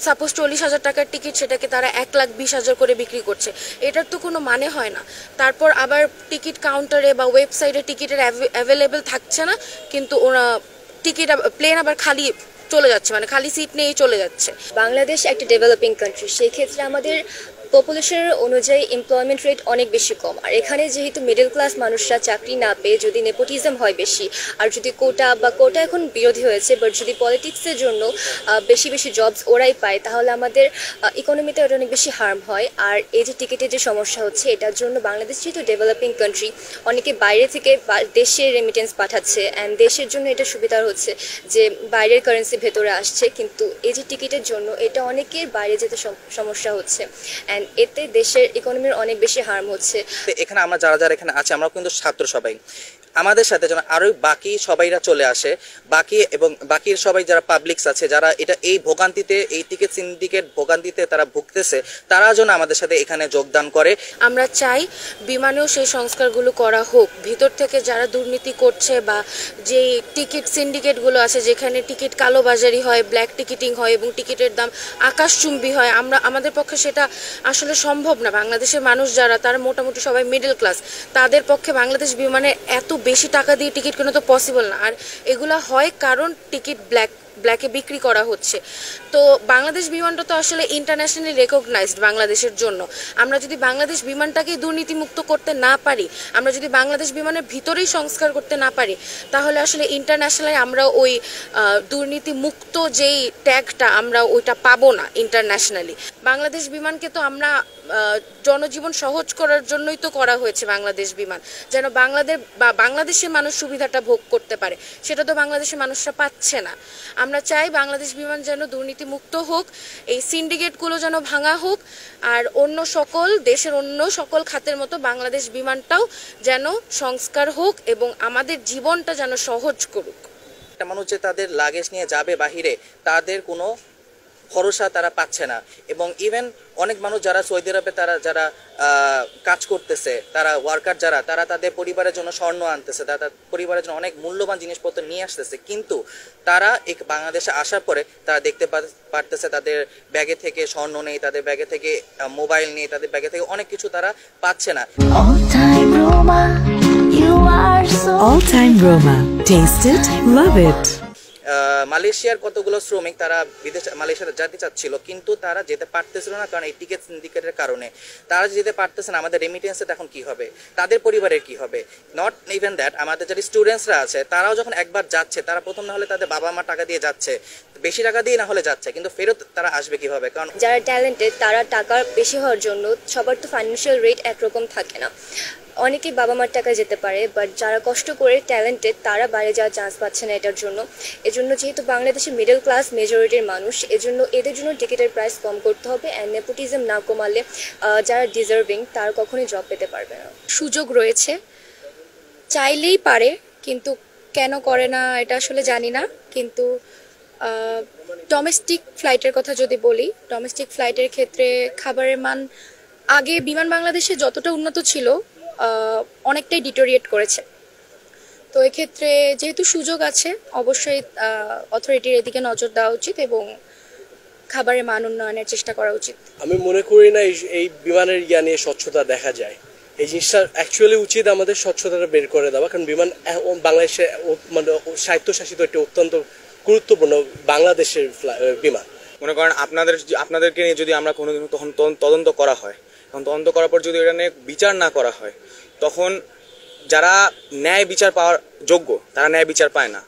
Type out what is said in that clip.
Suppose 40,000 টাকার ticket, সেটাকে তারা 1,20,000 করে বিক্রি করছে। এটার তো কোনো মানে হয় না। তারপর আবার টিকিট কাউন্টারে বা ওয়েবসাইটে টিকিটের অ্যাভেলেবেল থাকছে না, কিন্তু ওরা টিকিট প্লেন আবার খালি চলে যাচ্ছে, মানে খালি সিট নিয়েই চলে যাচ্ছে। বাংলাদেশ একটা ডেভেলপিং কান্ট্রি, সেই ক্ষেত্রে আমাদের পপুলেশনের অনুযায়ী এমপ্লয়মেন্ট রেট অনেক বেশি কম। আর এখানে যেহেতু মিডল ক্লাস মানুষরা চাকরি না পেয়ে যদি নেপোটিজম হয় বেশি, আর যদি কোটা এখন বিরোধী হয়েছে, বাট যদি পলিটিক্সের জন্য বেশি বেশি জবস ওরাই পায়, তাহলে আমাদের ইকোনমিতে ওটা অনেক বেশি হার্ম হয়। আর এই যে টিকিটের যে সমস্যা হচ্ছে, এটার জন্য বাংলাদেশ যেহেতু ডেভেলপিং কান্ট্রি, অনেকে বাইরে থেকে দেশে রেমিটেন্স পাঠাচ্ছে, অ্যান্ড দেশের জন্য এটা সুবিধা হচ্ছে যে বাইরের কারেন্সি ভেতরে আসছে। কিন্তু এই যে টিকিটের জন্য এটা অনেকের বাইরে যেতে সমস্যা হচ্ছে, এতে দেশের ইকোনমির অনেক বেশি হার্ম হচ্ছে। এখানে আমরা যারা যারা এখানে আছে, আমরা কিন্তু ছাত্র সবাই, আমাদের সাথে যেন আরো বাকি সবাইরা চলে আসে, বাকির সবাই যারা পাবলিকস আছে, যারা এই ভোগান্তিতে, এই টিকিট সিন্ডিকেট ভোগান্তিতে তারা ভুগতেছে, তারা যেন আমাদের সাথে এখানে যোগদান করে। আমরা চাই বিমানেও সেই সংস্কারগুলো করা হোক। ভিতর থেকে যারা দুর্নীতি করছে বা যে টিকিট সিন্ডিকেটগুলো আছে, যেখানে টিকিট কালোবাজারি হয়, ব্ল্যাক টিকিটিং হয় এবং টিকিটের দাম আকাশচুম্বী হয়, আমাদের পক্ষে সেটা আসলে সম্ভব না। বাংলাদেশের মানুষ যারা, তারা মোটামুটি সবাই মিডল ক্লাস, তাদের পক্ষে বাংলাদেশ বিমানে এত বেশি টাকা দিয়ে টিকিট কেনা তো পসিবল না। আর এগুলা হয় কারণ টিকিট ব্ল্যাকে বিক্রি করা হচ্ছে। তো বাংলাদেশ বিমানটা তো আসলে ইন্টারন্যাশনালি রেকগনাইজড বাংলাদেশের জন্য। আমরা যদি বাংলাদেশ বিমানটাকেই দুর্নীতিমুক্ত করতে না পারি, আমরা যদি বাংলাদেশ বিমানের ভিতরেই সংস্কার করতে না পারি, তাহলে আসলে ইন্টারন্যাশনালি আমরা ওই দুর্নীতিমুক্ত যেই ট্যাগটা আমরা ওইটা পাবো না ইন্টারন্যাশনালি। বাংলাদেশ বিমানকে তো আমরা জনজীবন সহজ করার জন্যই তো করা হয়েছে বাংলাদেশ বিমান, যেন বাংলাদেশের মানুষ সুবিধাটা ভোগ করতে পারে। সেটা তো বাংলাদেশের মানুষরা পাচ্ছে না। আমরা চাই বাংলাদেশ বিমান যেন দুর্নীতিমুক্ত হোক, এই সিন্ডিকেটগুলো যেন ভাঙা হোক, আর দেশের অন্য সকল খাতের মতো বাংলাদেশ বিমানটাও যেন সংস্কার হোক এবং আমাদের জীবনটা যেন সহজ করুক। একটা মানুষ যে তাদের লাগেজ নিয়ে যাবে বাহিরে, তাদের কোনো ভরসা তারা পাচ্ছে না। এবং ইভেন অনেক মানুষ যারা সৌদি আরবে যারা কাজ করতেছে, তারা ওয়ার্কার যারা, তারা তাদের পরিবারের জন্য স্বর্ণ আনতেছে, তারা তাদের পরিবারের জন্য অনেক মূল্যবান জিনিসপত্র নিয়ে আসতেছে, কিন্তু তারা বাংলাদেশে আসার পরে তারা দেখতে পারতেছে তাদের ব্যাগে থেকে স্বর্ণ নেই, তাদের ব্যাগে থেকে মোবাইল নেই, তাদের ব্যাগে থেকে অনেক কিছু তারা পাচ্ছে না। All time Roma. Taste it, love it. মালয়েশিয়ার কতগুলো শ্রমিক তারা মালয়েশিয়াতে যেতে চাচ্ছিল, কিন্তু তারা যেতে পারতেছিল না, কারণ এই টিকিট সিন্ডিকেটের কারণে। তারা যেতে পারতেছে না, আমাদের রেমিটেন্সে তখন কি হবে, তাদের পরিবারের কি হবে? নট ইভেন দ্যাট, আমাদের যারা স্টুডেন্টসরা আছে, তারাও যখন একবার যাচ্ছে, তারা প্রথম না হলে তাদের বাবা মা টাকা দিয়ে যাচ্ছে, বেশি টাকা দিয়ে না হলে যাচ্ছে, কিন্তু ফেরত তারা আসবে কিভাবে? কারণ যারা ট্যালেন্টেড, তারা টাকা বেশি হওয়ার জন্য সবার তো ফাইন্যান্সিয়াল রেট একরকম থাকে না। অনেকেই বাবা মার টাকায় যেতে পারে, বাট যারা কষ্ট করে ট্যালেন্টেড, তারা বাইরে যাওয়ার চান্স পাচ্ছে না এজন্য যেহেতু বাংলাদেশের মিডল ক্লাস মেজরিটির মানুষ, এজন্য এদের জন্য টিকিটের প্রাইস কম করতে হবে। অ্যান্ড নেপোটিজম না কমালে যারা ডিজার্ভিং, তারা কখনোই জব পেতে পারবে না। সুযোগ রয়েছে, চাইলেই পারে, কিন্তু কেন করে না এটা আসলে জানি না। কিন্তু ডোমেস্টিক ফ্লাইটের কথা যদি বলি, ডোমেস্টিক ফ্লাইটের ক্ষেত্রে খাবারের মান আগে বিমান বাংলাদেশে যতটা উন্নত ছিল, অনেকটাই ডিটোরিয়েট করেছে। তো এক্ষেত্রে যেহেতু সুযোগ আছে, অবশ্যই অথরিটির এদিকে নজর দেওয়া উচিত এবং খাবারের মান উন্নয়নের চেষ্টা করা উচিত। আমি মনে করি না এই বিমানের নিয়ে স্বচ্ছতা দেখা যায়। এই জিনিসটা অ্যাকচুয়ালি উচিত আমাদের স্বচ্ছতাটা বের করে দেওয়া, কারণ বিমান বাংলাদেশে মানে স্বায়ত্তশাসিত একটি অত্যন্ত গুরুত্বপূর্ণ বাংলাদেশের বিমান। মনে করেন আপনাদেরকে নিয়ে যদি আমরা কোনোদিন তখন তদন্ত করা হয়, তখন তদন্ত করার পর যদি এটা নিয়ে বিচার না করা হয়, তখন যারা ন্যায় বিচার পাওয়ার যোগ্য, তারা ন্যায় বিচার পায় না।